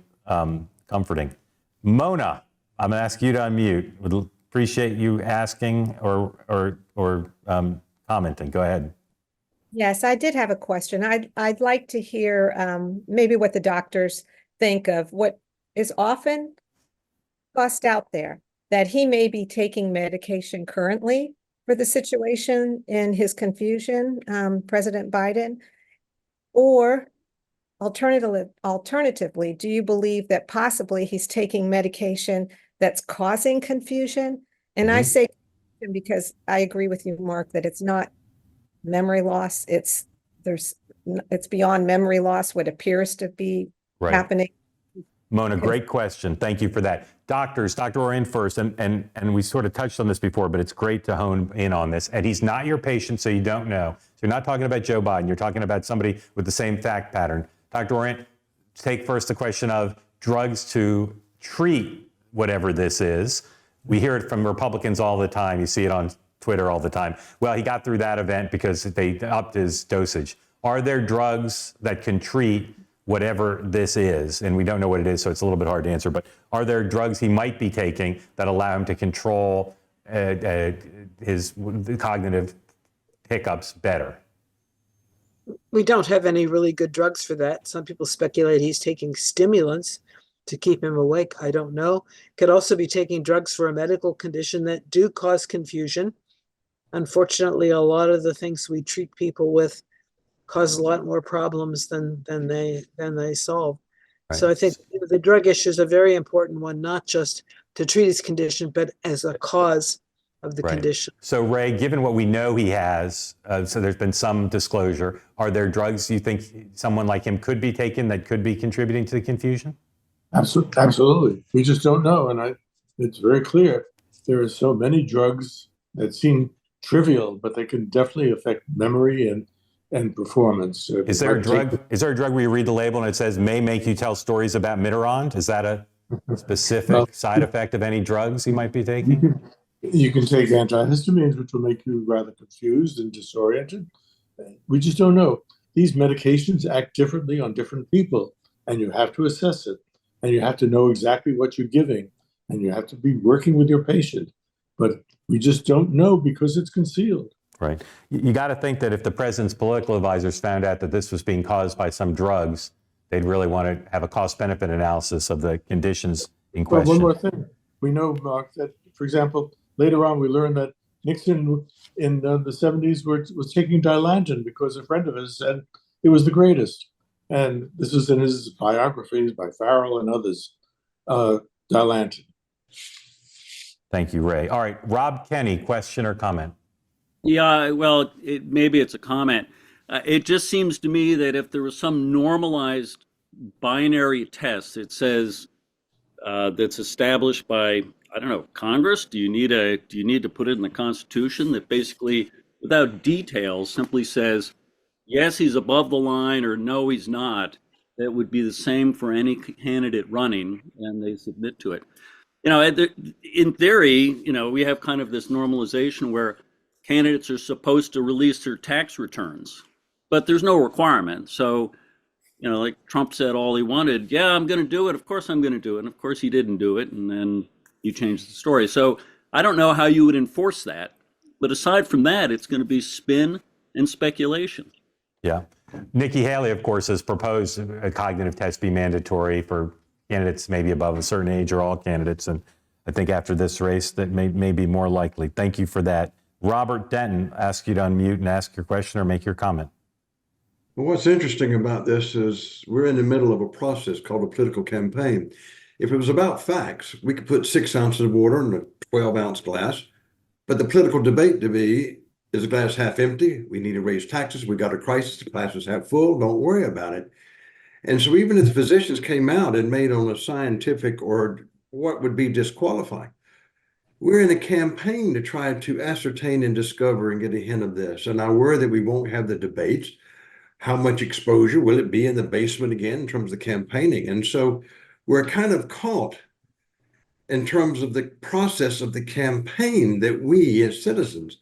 comforting. Mona, I'm going to ask you to unmute. Would appreciate you asking or commenting. Go ahead. Yes, I did have a question. I'd like to hear maybe what the doctors think of what is often tossed out there, that he may be taking medication currently for the situation in his confusion, President Biden, or alternatively, do you believe that possibly he's taking medication that's causing confusion? And I say because I agree with you, Mark, that it's not memory loss. It's beyond memory loss, what appears to be happening. Mona, great question. Thank you for that. Doctors, Dr. Orion first, and we sort of touched on this before, but it's great to hone in on this. And he's not your patient, so you don't know. So you're not talking about Joe Biden. You're talking about somebody with the same fact pattern. Dr. Orion, take first the question of drugs to treat whatever this is. We hear it from Republicans all the time. You see it on Twitter all the time. Well, he got through that event because they upped his dosage. Are there drugs that can treat whatever this is? And we don't know what it is, so it's a little bit hard to answer, but are there drugs he might be taking that allow him to control his cognitive hiccups better? We don't have any really good drugs for that. Some people speculate he's taking stimulants. to keep him awake. I don't know. Could also be taking drugs for a medical condition that do cause confusion. Unfortunately, a lot of the things we treat people with cause a lot more problems than they solve. Right. So I think the drug issue is a very important one, not just to treat his condition, but as a cause of the Right. condition. So Ray, given what we know he has, so there's been some disclosure, are there drugs you think someone like him could be taking that could be contributing to the confusion? Absolutely. We just don't know. And it's very clear there are so many drugs that seem trivial, but they can definitely affect memory and performance. Is there a drug? Is there a drug where you read the label and it says may make you tell stories about Mitterrand? Is that a specific side effect of any drugs you might be taking? You can take antihistamines, which will make you rather confused and disoriented. We just don't know. These medications act differently on different people, and you have to assess it, and you have to know exactly what you're giving, and you have to be working with your patient. But we just don't know because it's concealed. Right. You got to think that if the president's political advisors found out that this was being caused by some drugs, they'd really want to have a cost-benefit analysis of the conditions in question. Well, one more thing. We know, Mark, that, for example, later on we learned that Nixon in the 70s was taking Dilantin because a friend of his said it was the greatest. And this is in his biographies by Farrell and others, Dilantin. Thank you, Ray. All right, Rob Kenny, question or comment? Yeah, well, maybe it's a comment. It just seems to me that if there was some normalized binary test that says that's established by, I don't know, Congress, do you need to put it in the Constitution that basically, without details, simply says, yes, he's above the line, or no, he's not, that would be the same for any candidate running, and they submit to it. You know, in theory, you know, we have kind of this normalization where candidates are supposed to release their tax returns, but there's no requirement. So, you know, like Trump said all he wanted, yeah, I'm going to do it. Of course I'm going to do it. And of course he didn't do it. And then you changed the story. So I don't know how you would enforce that. But aside from that, it's going to be spin and speculation. Yeah. Nikki Haley, of course, has proposed a cognitive test be mandatory for candidates maybe above a certain age or all candidates. And I think after this race, that may be more likely. Thank you for that. Robert Denton, ask you to unmute and ask your question or make your comment. Well, what's interesting about this is we're in the middle of a process called a political campaign. If it was about facts, we could put 6 ounces of water in a 12-ounce glass. But the political debate to be, is the glass half empty? We need to raise taxes. We got a crisis. The glass is half full. Don't worry about it. And so even if the physicians came out and made on a scientific or what would be disqualifying, we're in a campaign to try to ascertain and discover and get a hint of this. And I worry that we won't have the debates. How much exposure will it be in the basement again in terms of campaigning? And so we're kind of caught in terms of the process of the campaign that we as citizens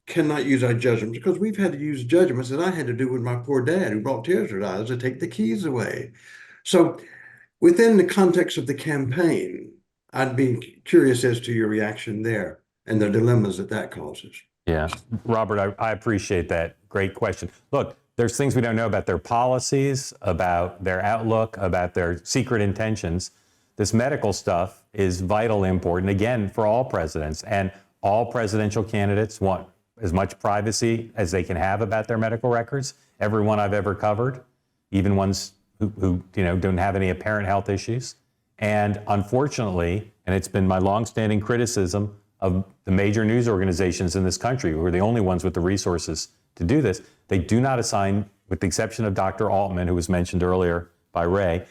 cannot use our judgments, because we've had to use judgments that I had to do with my poor dad who brought tears to his eyes to take the keys away. So within the context of the campaign, I'd be curious as to your reaction there and the dilemmas that causes. Yeah, Robert, I appreciate that. Great question. Look, there's things we don't know about their policies, about their outlook, about their secret intentions. This medical stuff is vitally important, again, for all presidents. And all presidential candidates want as much privacy as they can have about their medical records. Everyone I've ever covered, even ones who don't have any apparent health issues. And unfortunately, and it's been my longstanding criticism of the major news organizations in this country, who are the only ones with the resources to do this, they do not assign, with the exception of Dr. Altman, who was mentioned earlier by Ray,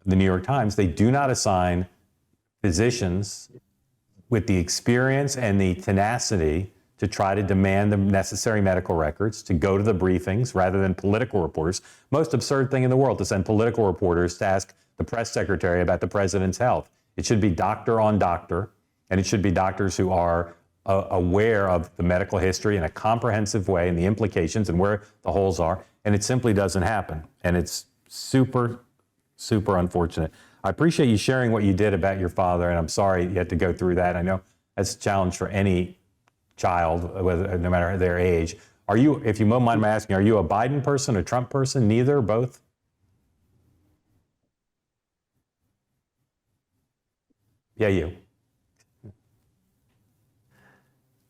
the New York Times, they do not assign physicians with the experience and the tenacity to try to demand the necessary medical records, to go to the briefings rather than political reporters. Most absurd thing in the world to send political reporters to ask the press secretary about the president's health. It should be doctor on doctor, and it should be doctors who are aware of the medical history in a comprehensive way and the implications and where the holes are, and it simply doesn't happen. And it's super, super unfortunate. I appreciate you sharing what you did about your father, and I'm sorry you had to go through that. I know that's a challenge for any child, no matter their age. Are you, if you don't mind my asking, are you a Biden person, a Trump person, neither, both? Yeah, you.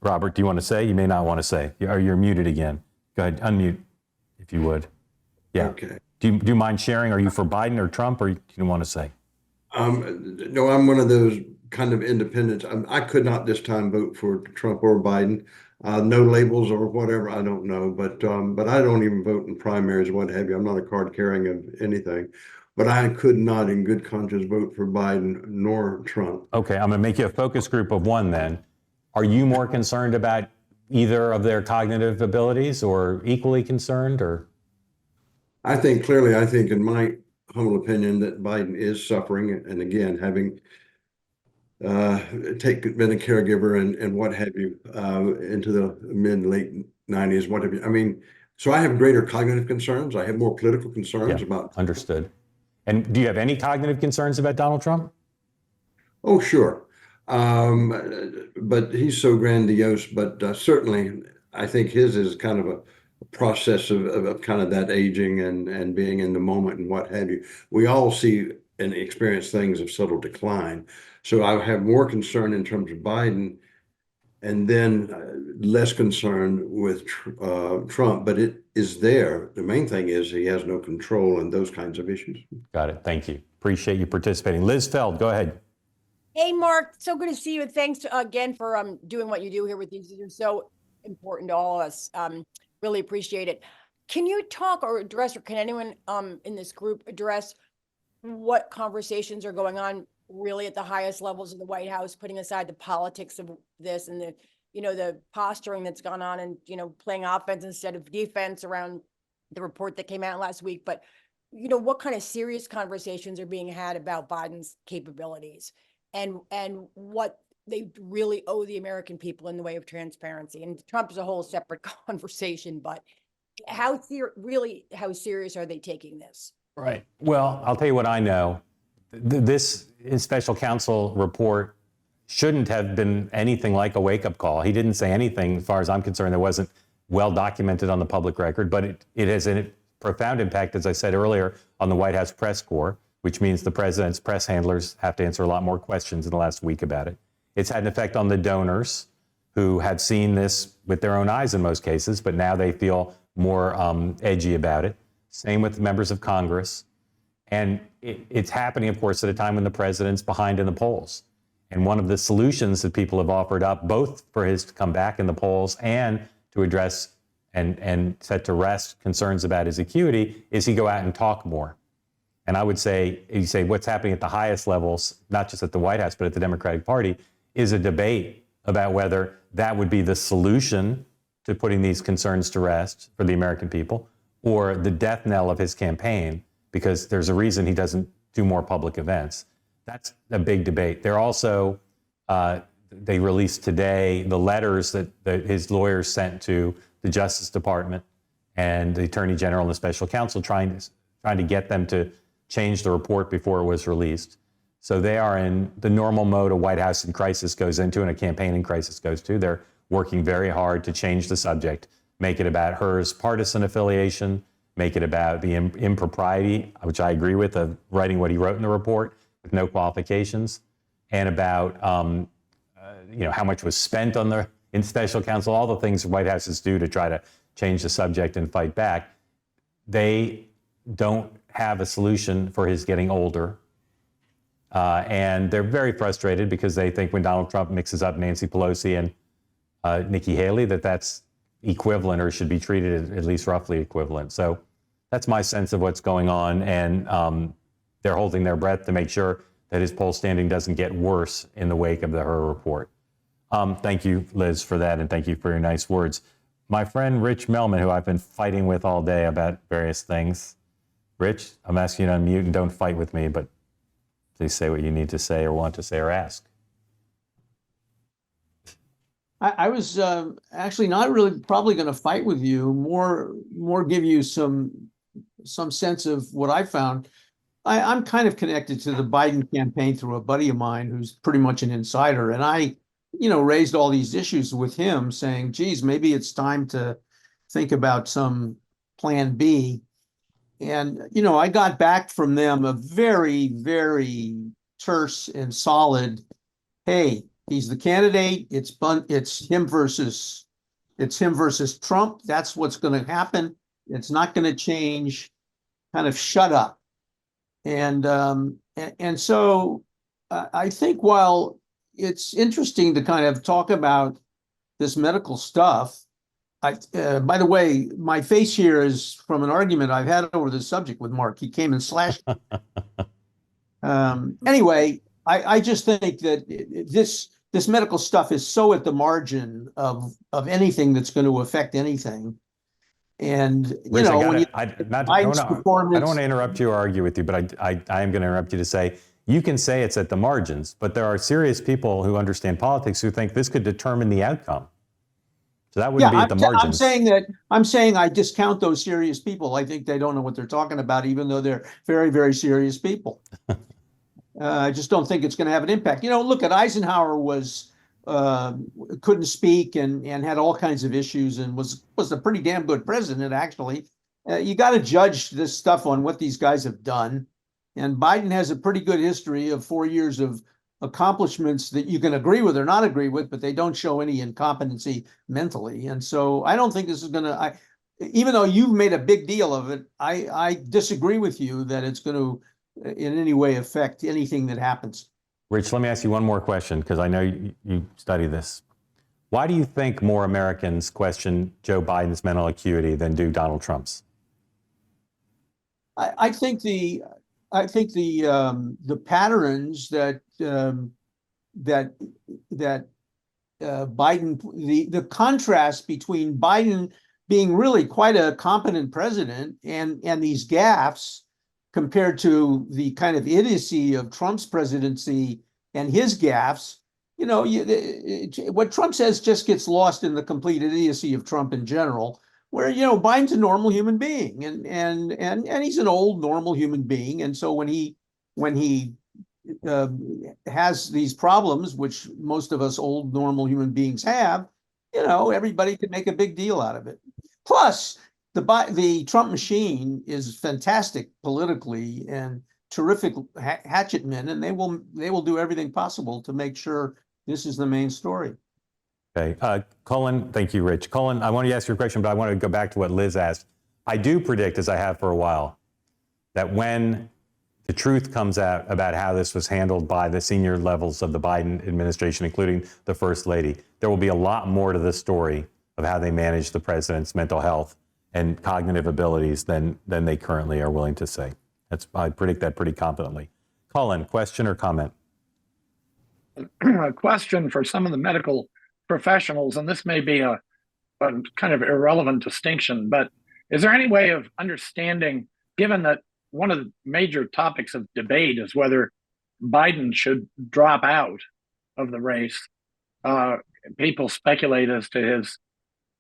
Robert, do you want to say? You may not want to say. You're muted again. Go ahead, unmute if you would. Yeah. Okay. Do you mind sharing? Are you for Biden or Trump, or do you want to say? No, I'm one of those kind of independents. I could not this time vote for Trump or Biden. No labels or whatever, I don't know. But I don't even vote in primaries, what have you. I'm not a card carrying of anything. But I could not in good conscience vote for Biden nor Trump. Okay, I'm going to make you a focus group of one then. Are you more concerned about either of their cognitive abilities or equally concerned, or? I think in my humble opinion that Biden is suffering, and again, having been a caregiver and what have you, into the mid late 90s, what have you. I mean, so I have greater cognitive concerns. I have more political concerns about. Understood. And do you have any cognitive concerns about Donald Trump? Oh, sure. But he's so grandiose, but certainly I think his is kind of a process of kind of that aging and being in the moment and what have you. We all see and experience things of subtle decline. So I have more concern in terms of Biden, and then less concern with Trump, but it is there. The main thing is he has no control in those kinds of issues. Got it. Thank you. Appreciate you participating. Liz Feld, go ahead. Hey, Mark, so good to see you. And thanks again for doing what you do here with these. You're so important to all of us. Really appreciate it. Can you talk or address, or can anyone in this group address what conversations are going on really at the highest levels of the White House, putting aside the politics of this and the posturing that's gone on and, playing offense instead of defense around the report that came out last week. But, what kind of serious conversations are being had about Biden's capabilities and what they really owe the American people in the way of transparency? And Trump is a whole separate conversation, but how serious are they taking this? Right. Well, I'll tell you what I know. This special counsel report shouldn't have been anything like a wake-up call. He didn't say anything, as far as I'm concerned, that wasn't well documented on the public record, but it has a profound impact, as I said earlier, on the White House press corps, which means the president's press handlers have to answer a lot more questions in the last week about it. It's had an effect on the donors who had seen this with their own eyes in most cases, but now they feel more edgy about it. Same with the members of Congress. And it's happening, of course, at a time when the president's behind in the polls. And one of the solutions that people have offered up, both for his to come back in the polls and to address and set to rest concerns about his acuity, is he go out and talk more. And I would say, you say what's happening at the highest levels, not just at the White House, but at the Democratic Party, is a debate about whether that would be the solution to putting these concerns to rest for the American people, or the death knell of his campaign, because there's a reason he doesn't do more public events. That's a big debate. They're also, they released today the letters that his lawyers sent to the Justice Department and the Attorney General and the Special Counsel, trying to get them to change the report before it was released. So they are in the normal mode a White House in crisis goes into and a campaign in crisis goes to. They're working very hard to change the subject, make it about Hur's partisan affiliation, make it about the impropriety, which I agree with, of writing what he wrote in the report with no qualifications, and about how much was spent on in special counsel, all the things White Houses do to try to change the subject and fight back. They don't have a solution for his getting older. And they're very frustrated because they think when Donald Trump mixes up Nancy Pelosi and Nikki Haley, that's equivalent or should be treated as at least roughly equivalent. So that's my sense of what's going on. And they're holding their breath to make sure that his poll standing doesn't get worse in the wake of the Hur report. Thank you, Liz, for that. And thank you for your nice words. My friend, Rich Melman, who I've been fighting with all day about various things. Rich, I'm asking you to unmute and don't fight with me, but please say what you need to say or want to say or ask. I was actually not really probably going to fight with you, more give you some sense of what I found. I'm kind of connected to the Biden campaign through a buddy of mine who's pretty much an insider. And I, raised all these issues with him saying, geez, maybe it's time to think about some plan B. And, I got back from them a very, very terse and solid hey, he's the candidate. It's him versus Trump. That's what's going to happen. It's not going to change. Kind of shut up. And so I think while it's interesting to kind of talk about this medical stuff, by the way, my face here is from an argument I've had over this subject with Mark. He came and slashed me. Anyway, I just think that this medical stuff is so at the margin of anything that's going to affect anything. And Rich, when you I don't performance, want to interrupt you or argue with you, but I am going to interrupt you to say, you can say it's at the margins, but there are serious people who understand politics who think this could determine the outcome. So that wouldn't be at the margins. I'm saying I discount those serious people. I think they don't know what they're talking about, even though they're very, very serious people. I just don't think it's going to have an impact. Look at Eisenhower couldn't speak and had all kinds of issues and was a pretty damn good president, actually. You got to judge this stuff on what these guys have done. And Biden has a pretty good history of 4 years of accomplishments that you can agree with or not agree with, but they don't show any incompetency mentally. And so I don't think this is going to, even though you've made a big deal of it, I disagree with you that it's going to in any way affect anything that happens. Rich, let me ask you one more question, because I know you study this. Why do you think more Americans question Joe Biden's mental acuity than do Donald Trump's? I think the patterns that Biden, the contrast between Biden being really quite a competent president and these gaffes compared to the kind of idiocy of Trump's presidency and his gaffes, what Trump says just gets lost in the complete idiocy of Trump in general, where, Biden's a normal human being and he's an old normal human being. And so when he has these problems, which most of us old normal human beings have, everybody can make a big deal out of it. Plus, the Trump machine is fantastic politically and terrific hatchet men, and they will do everything possible to make sure this is the main story. Okay, Colin, thank you, Rich. Colin, I want to ask you a question, but I want to go back to what Liz asked. I do predict, as I have for a while, that when the truth comes out about how this was handled by the senior levels of the Biden administration, including the First Lady, there will be a lot more to this story of how they manage the president's mental health and cognitive abilities than they currently are willing to say. I predict that pretty confidently. Colin, question or comment? A question for some of the medical professionals, and this may be a kind of irrelevant distinction, but is there any way of understanding, given that one of the major topics of debate is whether Biden should drop out of the race, people speculate as to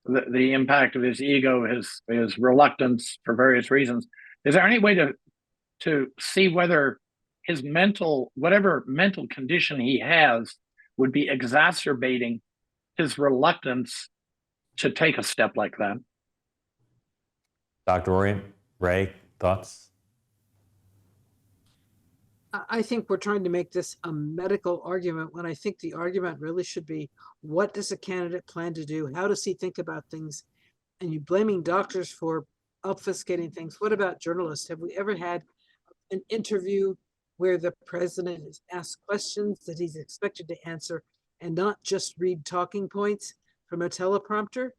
the impact of his ego, his reluctance for various reasons. Is there any way to see whether his whatever mental condition he has would be exacerbating his reluctance to take a step like that? Dr. Orient, Ray, thoughts? I think we're trying to make this a medical argument when I think the argument really should be, what does a candidate plan to do? How does he think about things? And you blaming doctors for obfuscating things. What about journalists? Have we ever had an interview where the president is asked questions that he's expected to answer and not just read talking points from a teleprompter?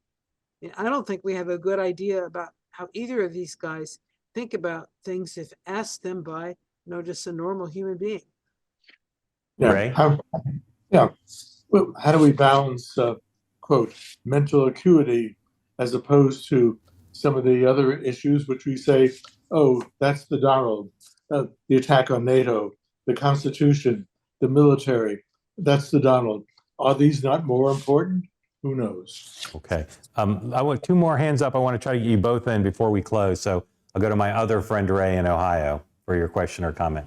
I don't think we have a good idea about how either of these guys think about things if asked them by just a normal human being. Yeah. Ray? Well, how do we balance, quote, mental acuity as opposed to some of the other issues which we say, oh, that's the Donald, the attack on NATO, the Constitution, the military, that's the Donald. Are these not more important? Who knows? Okay. I want 2 more hands up. I want to try to get you both in before we close. So I'll go to my other friend, Ray, in Ohio, for your question or comment.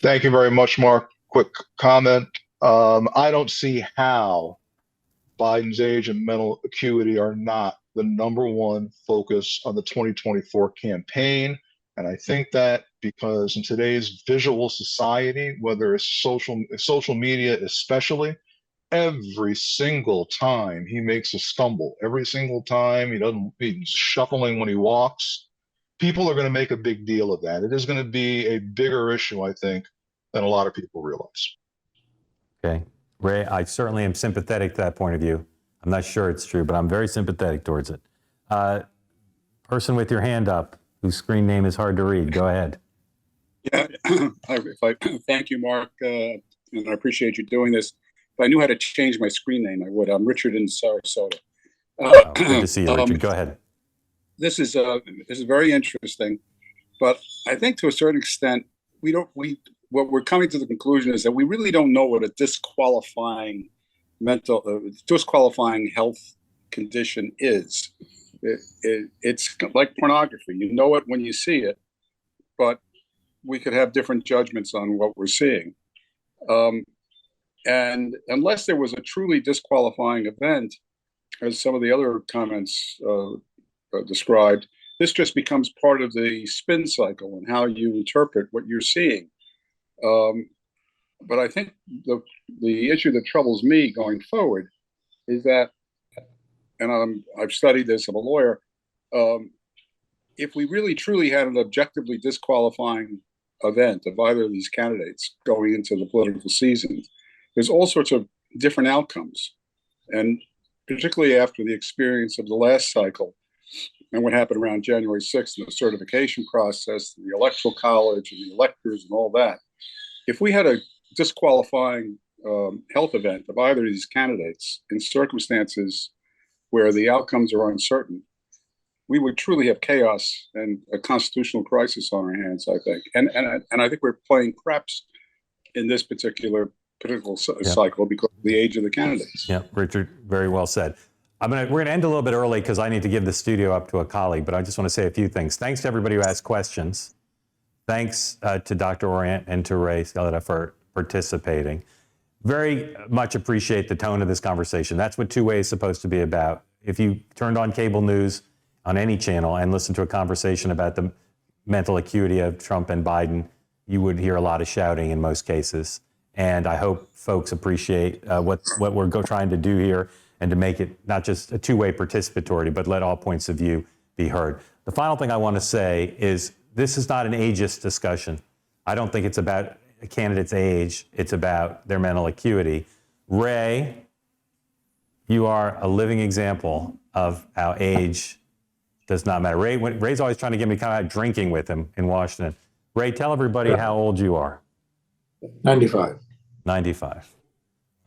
Thank you very much, Mark. Quick comment. I don't see how Biden's age and mental acuity are not the #1 focus on the 2024 campaign And I think that because in today's visual society, whether it's social media especially, every single time he makes a stumble, every single time he's shuffling when he walks, people are going to make a big deal of that. It is going to be a bigger issue, I think, than a lot of people realize. Okay. Ray, I certainly am sympathetic to that point of view. I'm not sure it's true, but I'm very sympathetic towards it. Person with your hand up, whose screen name is hard to read, go ahead. Yeah, thank you, Mark, and I appreciate you doing this. If I knew how to change my screen name, I would. I'm Richard in Sarasota. Good to see you, Richard. Go ahead. This is very interesting, but I think to a certain extent, what we're coming to the conclusion is that we really don't know what a disqualifying health condition is. It's like pornography. You know it when you see it, but we could have different judgments on what we're seeing. And unless there was a truly disqualifying event, as some of the other comments described, this just becomes part of the spin cycle and how you interpret what you're seeing. But I think the issue that troubles me going forward is that, and I've studied this, I'm a lawyer, if we really truly had an objectively disqualifying event of either of these candidates going into the political season, there's all sorts of different outcomes. And particularly after the experience of the last cycle and what happened around January 6th and the certification process, the electoral college and the electors and all that, if we had a disqualifying health event of either of these candidates in circumstances where the outcomes are uncertain, we would truly have chaos and a constitutional crisis on our hands, I think. And I think we're playing craps in this particular political cycle because of the age of the candidates. Yeah, Richard, very well said. We're going to end a little bit early because I need to give the studio up to a colleague, but I just want to say a few things. Thanks to everybody who asked questions. Thanks to Dr. Orient and to Ray Scaletta for participating. Very much appreciate the tone of this conversation. That's what two-way is supposed to be about. If you turned on cable news on any channel and listened to a conversation about the mental acuity of Trump and Biden, you would hear a lot of shouting in most cases. And I hope folks appreciate what we're trying to do here and to make it not just a two-way participatory, but let all points of view be heard. The final thing I want to say is this is not an ageist discussion. I don't think it's about a candidate's age. It's about their mental acuity. Ray, you are a living example of how age does not matter. Ray's always trying to get me kind of out drinking with him in Washington. Ray, tell everybody how old you are. 95. 95.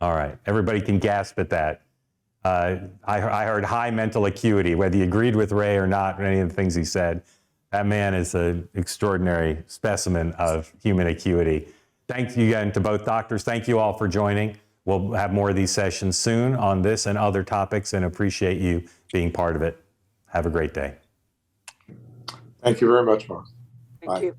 All right. Everybody can gasp at that. I heard high mental acuity, whether you agreed with Ray or not, or any of the things he said. That man is an extraordinary specimen of human acuity. Thank you again to both doctors. Thank you all for joining. We'll have more of these sessions soon on this and other topics, and appreciate you being part of it. Have a great day. Thank you very much, Mark. Thank you.